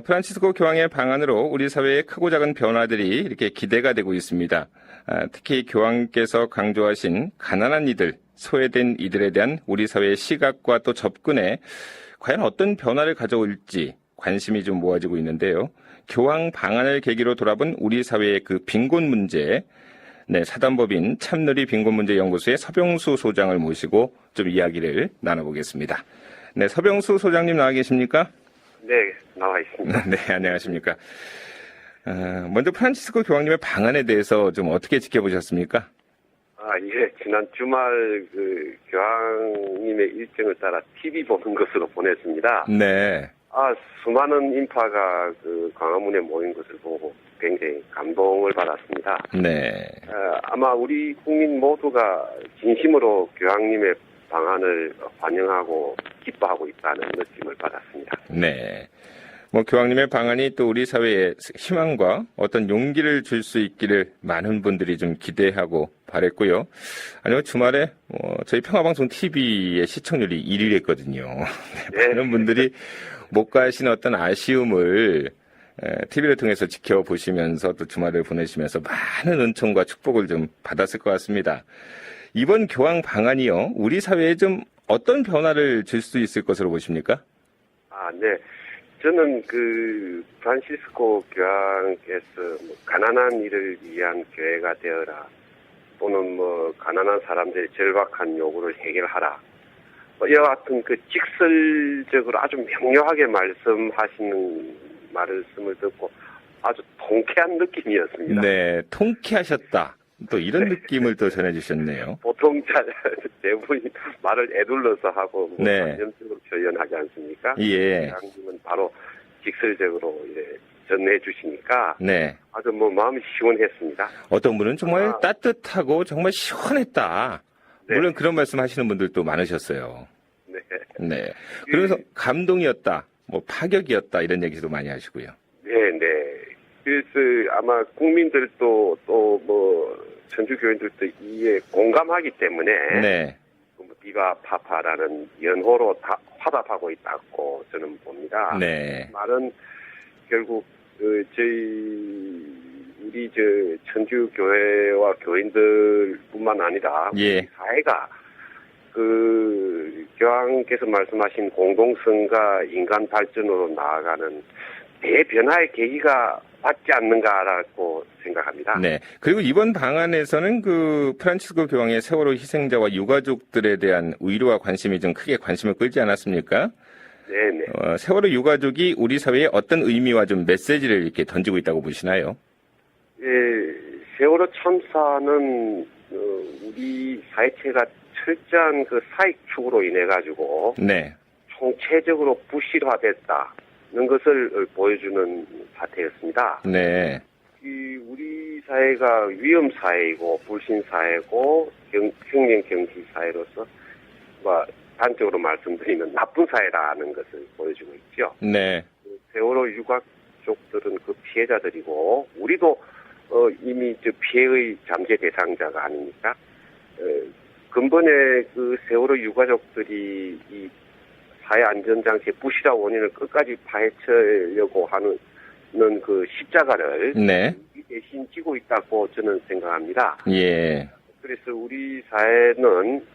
프란치스코 교황의 방안으로 우리 사회의 크고 작은 변화들이 이렇게 기대가 되고 있습니다. 특히 교황께서 강조하신 가난한 이들, 소외된 이들에 대한 우리 사회의 시각과 또 접근에 과연 어떤 변화를 가져올지 관심이 좀 모아지고 있는데요. 교황 방안을 계기로 돌아본 우리 사회의 그 빈곤 문제, 사단법인 참누리 빈곤문제연구소의 서병수 소장을 모시고 좀 이야기를 나눠보겠습니다. 네, 서병수 소장님 나와 계십니까? 네, 나와 있습니다. 네, 안녕하십니까. 먼저 프란치스코 교황님의 방안에 대해서 좀 어떻게 지켜보셨습니까? 예, 지난 주말 교황님의 일정을 따라 TV 보는 것으로 보냈습니다. 네. 수많은 인파가 광화문에 모인 것을 보고 굉장히 감동을 받았습니다. 네. 아마 우리 국민 모두가 진심으로 교황님의 방안을 환영하고 기뻐하고 있다는 느낌을 받았습니다. 네. 교황님의 방안이 또 우리 사회에 희망과 어떤 용기를 줄 수 있기를 많은 분들이 좀 기대하고 바랬고요. 주말에 저희 평화방송 TV의 시청률이 1위를 했거든요. 네. 많은 분들이 못 가신 어떤 아쉬움을 TV를 통해서 지켜보시면서 또 주말을 보내시면서 많은 은총과 축복을 좀 받았을 것 같습니다. 이번 교황 방안이요, 우리 사회에 좀 어떤 변화를 줄 수 있을 것으로 보십니까? 네. 저는 프란시스코 교황께서 가난한 이를 위한 교회가 되어라, 또는 가난한 사람들의 절박한 요구를 해결하라, 이와 같은 직설적으로 아주 명료하게 말씀하시는 말씀을 듣고 아주 통쾌한 느낌이었습니다. 네, 통쾌하셨다. 또 이런 느낌을 또 전해주셨네요. 보통 대부분 말을 애둘러서 하고 네. 감정적으로 표현하지 않습니까? 예. 교황님은 바로 직설적으로 전해 주시니까 네. 아주 마음이 시원했습니다. 어떤 분은 정말 따뜻하고 정말 시원했다. 네. 물론 그런 말씀하시는 분들도 많으셨어요. 네. 네. 그래서 감동이었다, 파격이었다 이런 얘기도 많이 하시고요. 네, 네. 그래서 아마 국민들도 또 천주교인들도 이에 공감하기 때문에 네. 비바 파파라는 연호로 다 화답하고 있다고 저는 봅니다. 네. 말은 결국 우리 천주교회와 교인들뿐만 아니라 예. 사회가 교황께서 말씀하신 공동성과 인간 발전으로 나아가는 대변화의 계기가 맞지 않는가라고 생각합니다. 네. 그리고 이번 방안에서는 프란치스코 교황의 세월호 희생자와 유가족들에 대한 의료와 관심이 좀 크게 관심을 끌지 않았습니까? 네네. 세월호 유가족이 우리 사회에 어떤 의미와 좀 메시지를 이렇게 던지고 있다고 보시나요? 예, 세월호 참사는 우리 사회체가 철저한 사익 추구로 인해 가지고 네. 총체적으로 부실화됐다는 것을 보여주는 사태였습니다. 네. 우리 사회가 위험 사회이고 불신 사회고 흉년 경시 사회로서 단적으로 말씀드리면 나쁜 사회라는 것을 보여주고 있죠. 네. 세월호 유가족들은 피해자들이고 우리도 이미 피해의 잠재 대상자가 아닙니까? 근본에 세월호 유가족들이 이 사회 안전장치의 부실화 원인을 끝까지 파헤치려고 하는 십자가를 네. 대신 지고 있다고 저는 생각합니다. 예. 그래서 우리 사회는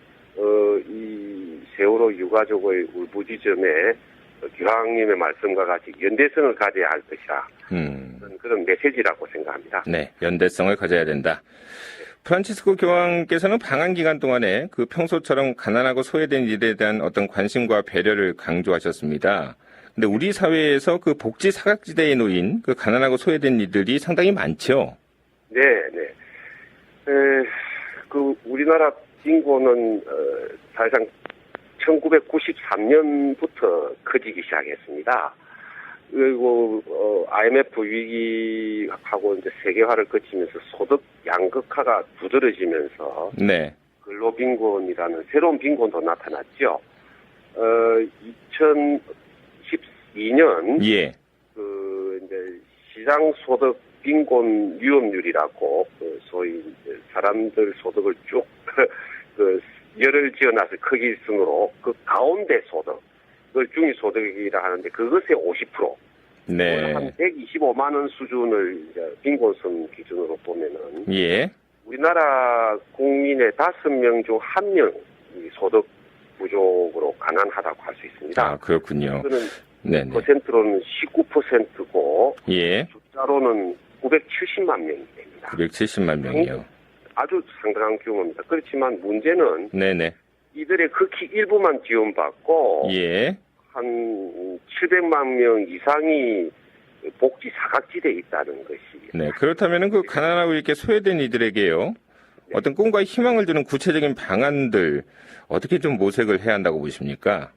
이 세월호 유가족의 울부짖음에 교황님의 말씀과 같이 연대성을 가져야 할 것이라 그런 메시지라고 생각합니다. 네, 연대성을 가져야 된다. 프란치스코 교황께서는 방한 기간 동안에 평소처럼 가난하고 소외된 일에 대한 어떤 관심과 배려를 강조하셨습니다. 근데 우리 사회에서 복지 사각지대에 놓인 가난하고 소외된 이들이 상당히 많죠. 네, 네. 우리나라 빈곤은 사실상 1993년부터 커지기 시작했습니다. 그리고 IMF 위기하고 세계화를 거치면서 소득 양극화가 두드러지면서 네. 근로빈곤이라는 새로운 빈곤도 나타났죠. 2012년 예. 시장 소득 빈곤 위험률이라고 소위 사람들 소득을 쭉 열을 지어놔서 크기 순으로 가운데 소득, 그걸 중위소득이라 하는데 그것의 50%, 네. 한 125만 원 수준을 이제 빈곤성 기준으로 보면은 예. 우리나라 국민의 5명 중 1명이 소득 부족으로 가난하다고 할 수 있습니다. 아, 그렇군요. 이거는 네네. 퍼센트로는 19%고 예. 숫자로는 970만 명이 됩니다. 970만 명이요. 아주 상당한 규모입니다. 그렇지만 문제는 네네. 이들의 극히 일부만 지원받고 예. 한 700만 명 이상이 복지 사각지대에 있다는 것이. 네. 그렇다면은 그 가난하고 이렇게 소외된 이들에게요. 어떤 꿈과 희망을 주는 구체적인 방안들 어떻게 좀 모색을 해야 한다고 보십니까?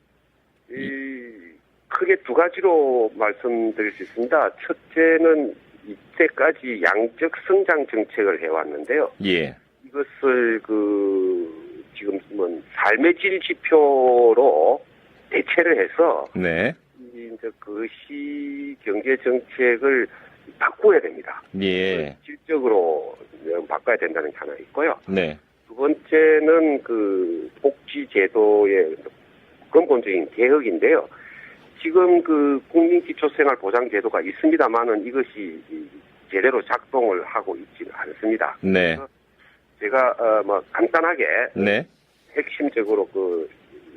크게 두 가지로 말씀드릴 수 있습니다. 첫째는 이때까지 양적 성장 정책을 해왔는데요. 예. 이것을 지금은 삶의 질 지표로 대체를 해서 네. 이제 시 경제 정책을 바꿔야 됩니다. 예. 질적으로 바꿔야 된다는 게 하나 있고요. 네. 두 번째는 복지 제도의 근본적인 개혁인데요. 지금 국민기초생활보장제도가 있습니다만은 이것이 제대로 작동을 하고 있지는 않습니다. 네. 제가 간단하게 네. 핵심적으로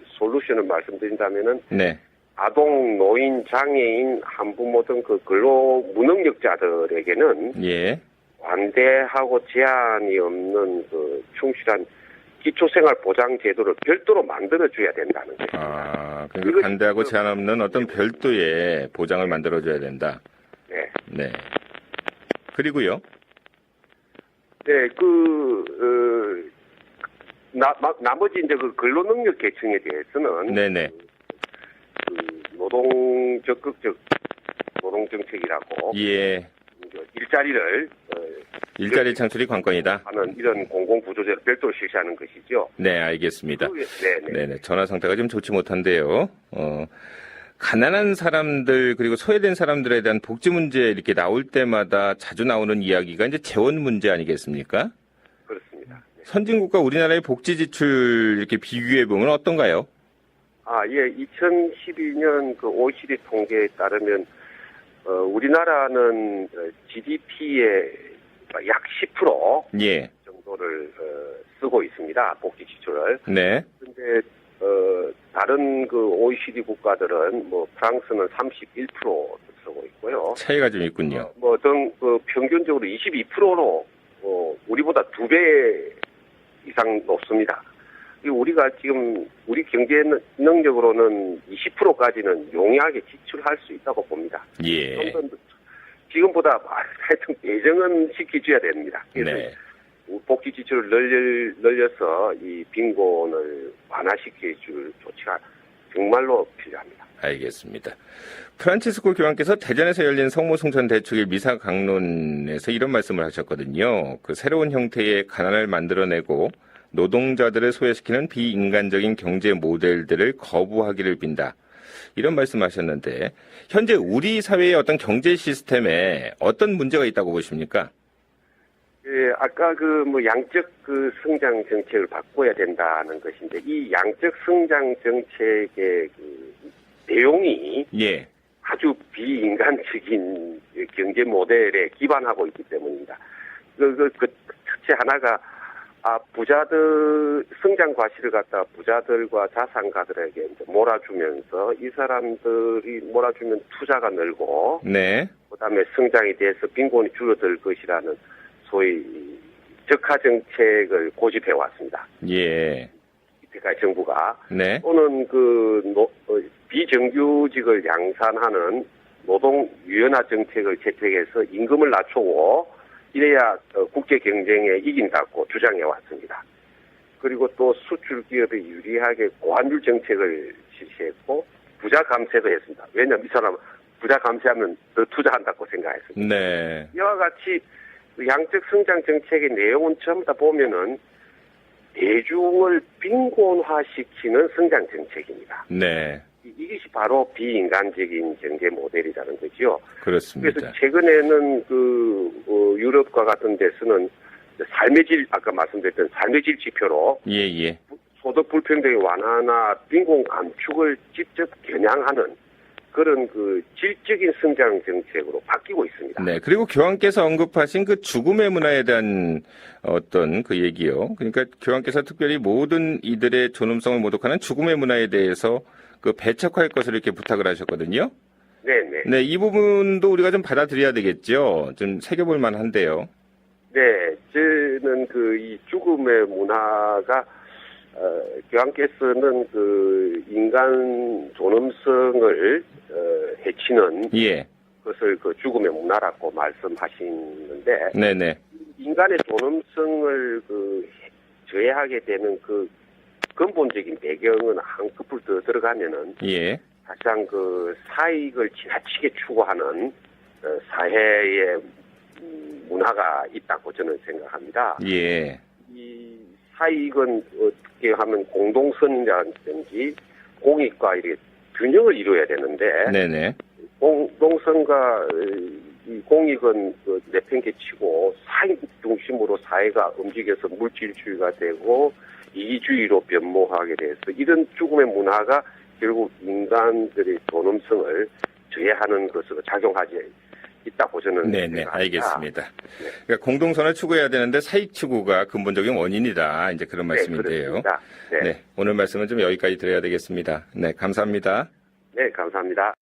솔루션을 말씀드린다면은 네. 아동, 노인, 장애인, 한부모 등 근로 무능력자들에게는 예. 관대하고 제한이 없는 충실한 기초생활보장제도를 별도로 만들어줘야 된다는 것입니다. 아, 그러니까 관대하고 제한 없는 어떤 별도의 보장을 만들어줘야 된다. 네. 네. 그리고요. 네, 나머지 이제 근로능력 계층에 대해서는 네네. 노동 적극적 노동 정책이라고 예. 일자리를 창출이 관건이다. 하는 이런 공공구조제를 별도로 실시하는 것이죠. 네, 알겠습니다. 네네. 네네. 전화 상태가 좀 좋지 못한데요. 가난한 사람들 그리고 소외된 사람들에 대한 복지 문제 이렇게 나올 때마다 자주 나오는 이야기가 이제 재원 문제 아니겠습니까? 그렇습니다. 네. 선진국과 우리나라의 복지 지출 이렇게 비교해 보면 어떤가요? 예. 2012년 OECD 통계에 따르면 우리나라는 GDP의 약 10% 예. 정도를 쓰고 있습니다. 복지 지출을. 네. 근데 다른 OECD 국가들은 프랑스는 31% 쓰고 있고요. 차이가 좀 있군요. 평균적으로 22%로 우리보다 2배 이상 높습니다. 우리가 지금 우리 경제 능력으로는 20%까지는 용이하게 지출할 수 있다고 봅니다. 예. 지금보다 하여튼 배정은 시켜줘야 됩니다. 그래서 네. 복지 지출을 늘려서 이 빈곤을 완화시켜줄 조치가 정말로 필요합니다. 알겠습니다. 프란치스코 교황께서 대전에서 열린 성모성전 대축일 미사 강론에서 이런 말씀을 하셨거든요. 새로운 형태의 가난을 만들어내고 노동자들을 소외시키는 비인간적인 경제 모델들을 거부하기를 빈다. 이런 말씀하셨는데 현재 우리 사회의 어떤 경제 시스템에 어떤 문제가 있다고 보십니까? 예, 아까 양적 성장 정책을 바꿔야 된다는 것인데 이 양적 성장 정책의 내용이 예. 아주 비인간적인 경제 모델에 기반하고 있기 때문입니다. 첫째 하나가 부자들 성장 과실을 갖다 부자들과 자산가들에게 이제 몰아주면서 이 사람들이 몰아주면 투자가 늘고 네. 그다음에 성장에 대해서 빈곤이 줄어들 것이라는 소위 적화 정책을 고집해 왔습니다. 예. 이때까지 정부가 네. 또는 비정규직을 양산하는 노동 유연화 정책을 채택해서 임금을 낮추고 이래야 국제 경쟁에 이긴다고 주장해 왔습니다. 그리고 또 수출 기업에 유리하게 고환율 정책을 실시했고 부자 감세도 했습니다. 왜냐하면 이 사람은 부자 감세하면 더 투자한다고 생각했습니다. 네. 이와 같이 양적 성장 정책의 내용은 전부 다 보면은 대중을 빈곤화시키는 성장 정책입니다. 네. 이것이 바로 비인간적인 경제 모델이라는 거죠. 그렇습니다. 그래서 최근에는 유럽과 같은 데서는 삶의 질, 아까 말씀드렸던 삶의 질 지표로 예. 소득 불평등의 완화나 빈곤 감축을 직접 겨냥하는 그런 그 질적인 성장 정책으로 바뀌고 있습니다. 네. 그리고 교황께서 언급하신 그 죽음의 문화에 대한 어떤 그 얘기요. 그러니까 교황께서 특별히 모든 이들의 존엄성을 모독하는 죽음의 문화에 대해서 그 배척할 것을 이렇게 부탁을 하셨거든요. 네네. 네. 이 부분도 우리가 좀 받아들여야 되겠죠. 좀 새겨볼 만한데요. 네, 저는 그 이 죽음의 문화가 교황께서는 그 인간 존엄성을 해치는 예. 것을 그 죽음의 문화라고 말씀하시는데 네네. 인간의 존엄성을 그 저해하게 되는 그 근본적인 배경은 한꺼풀 더 들어가면은 예. 사실상 그 사익을 지나치게 추구하는 사회의 문화가 있다고 저는 생각합니다. 예. 이 사익은 어떻게 하면 공동선이라든지 공익과 이렇게 균형을 이루어야 되는데 네네. 공동선과 이 공익은 그 내팽개치고 사익 중심으로 사회가 움직여서 물질주의가 되고 이기주의로 변모하게 돼서 이런 죽음의 문화가 결국 인간들의 존엄성을 저해하는 것으로 작용하지 있다고 저는 네네. 생각합니다. 알겠습니다. 그러니까 공동선을 추구해야 되는데 사익 추구가 근본적인 원인이다. 이제 그런 말씀인데요. 그렇습니다. 네. 네. 오늘 말씀은 좀 여기까지 드려야 되겠습니다. 네. 감사합니다. 네, 감사합니다.